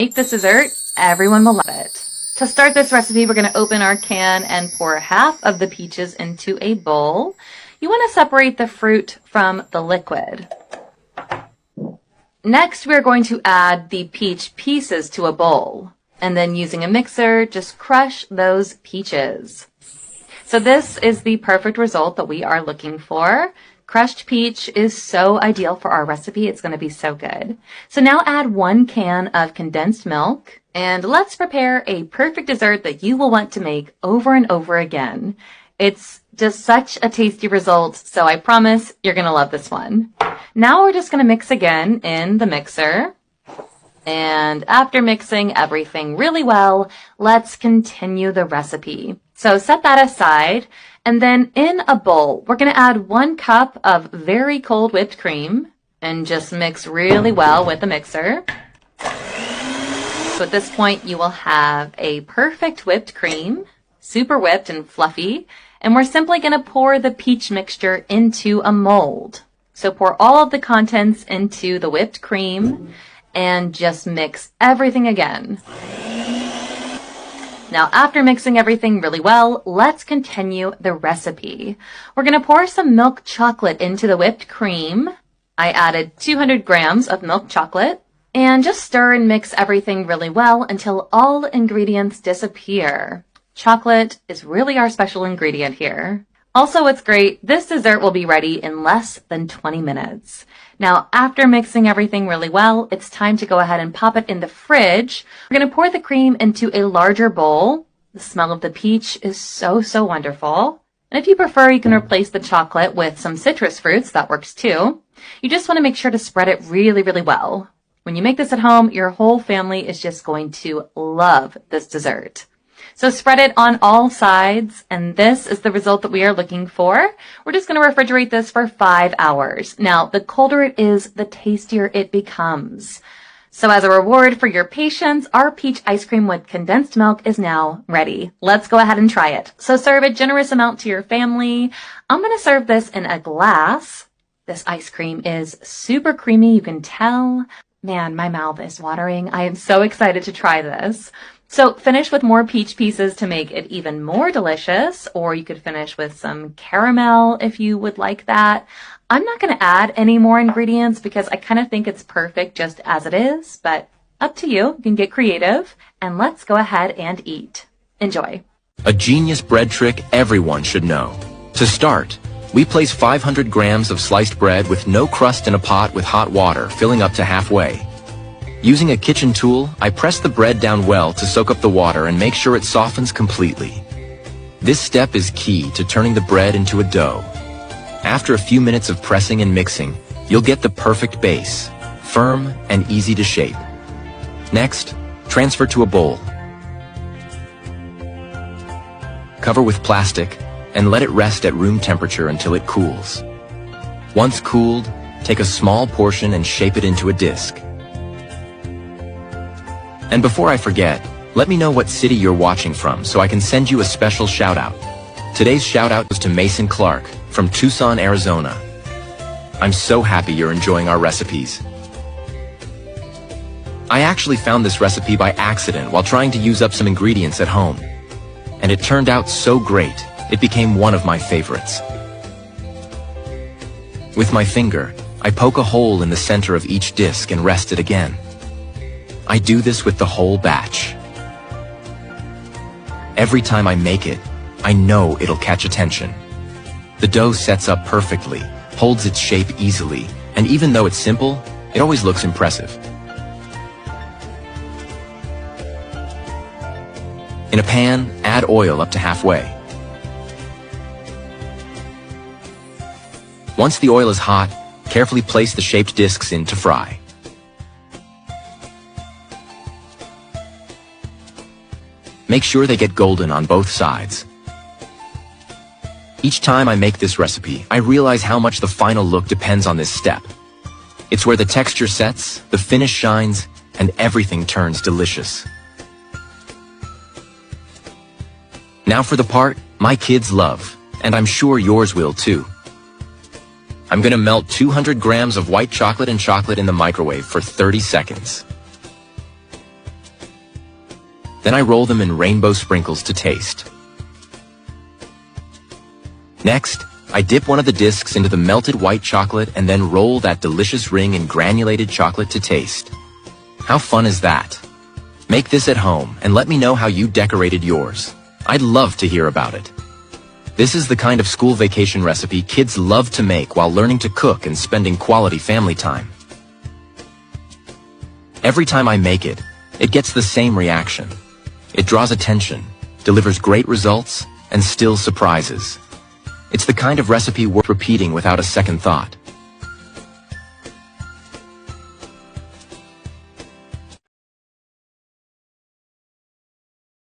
Make this dessert, everyone will love it. To start this recipe, we're going to open our can and pour half of the peaches into a bowl. You want to separate the fruit from the liquid. Next, we're going to add the peach pieces to a bowl. And then using a mixer, just crush those peaches. So this is the perfect result that we are looking for. Crushed peach is so ideal for our recipe. It's going to be so good. So now add 1 can of condensed milk, and let's prepare a perfect dessert that you will want to make over and over again. It's just such a tasty result, so I promise you're going to love this one. Now we're just going to mix again in the mixer. And after mixing everything really well, let's continue the recipe. So set that aside. And then in a bowl, we're going to add 1 cup of very cold whipped cream and just mix really well with the mixer. So at this point, you will have a perfect whipped cream, super whipped and fluffy. And we're simply going to pour the peach mixture into a mold. So pour all of the contents into the whipped cream and just mix everything again. Now, after mixing everything really well, let's continue the recipe. We're going to pour some milk chocolate into the whipped cream. I added 200 grams of milk chocolate and just stir and mix everything really well until all ingredients disappear. Chocolate is really our special ingredient here. Also, what's great, this dessert will be ready in less than 20 minutes. Now, after mixing everything really well, it's time to go ahead and pop it in the fridge. We're going to pour the cream into a larger bowl. The smell of the peach is so wonderful. And if you prefer, you can replace the chocolate with some citrus fruits. That works too. You just want to make sure to spread it really well. When you make this at home, your whole family is just going to love this dessert. So spread it on all sides, and this is the result that we are looking for. We're just going to refrigerate this for 5 hours. Now, the colder it is, the tastier it becomes. So as a reward for your patience, our peach ice cream with condensed milk is now ready. Let's go ahead and try it. So serve a generous amount to your family. I'm going to serve this in a glass. This ice cream is super creamy, you can tell. Man, my mouth is watering. I am so excited to try this. So finish with more peach pieces to make it even more delicious, or you could finish with some caramel if you would like that. I'm not going to add any more ingredients because I kind of think it's perfect just as it is, but up to you. You can get creative, and let's go ahead and eat. Enjoy. A genius bread trick everyone should know. To start, we place 500 grams of sliced bread with no crust in a pot with hot water, filling up to halfway. Using a kitchen tool, I press the bread down well to soak up the water and make sure it softens completely. This step is key to turning the bread into a dough. After a few minutes of pressing and mixing, you'll get the perfect base, firm and easy to shape. Next, transfer to a bowl. Cover with plastic and let it rest at room temperature until it cools. Once cooled, take a small portion and shape it into a disc. And before I forget, let me know what city you're watching from so I can send you a special shout-out. Today's shout-out goes to Mason Clark from Tucson, Arizona. I'm so happy you're enjoying our recipes. I actually found this recipe by accident while trying to use up some ingredients at home. And it turned out so great, it became one of my favorites. With my finger, I poke a hole in the center of each disc and rest it again. I do this with the whole batch. Every time I make it, I know it'll catch attention. The dough sets up perfectly, holds its shape easily, and even though it's simple, it always looks impressive. In a pan, add oil up to halfway. Once the oil is hot, carefully place the shaped discs in to fry. Make sure they get golden on both sides. Each time I make this recipe, I realize how much the final look depends on this step. It's where the texture sets, the finish shines, and everything turns delicious. Now for the part my kids love, and I'm sure yours will too. I'm gonna melt 200 grams of white chocolate and chocolate in the microwave for 30 seconds. Then I roll them in rainbow sprinkles to taste. Next, I dip one of the discs into the melted white chocolate and then roll that delicious ring in granulated chocolate to taste. How fun is that? Make this at home and let me know how you decorated yours. I'd love to hear about it. This is the kind of school vacation recipe kids love to make while learning to cook and spending quality family time. Every time I make it, it gets the same reaction. It draws attention, delivers great results, and still surprises. It's the kind of recipe worth repeating without a second thought.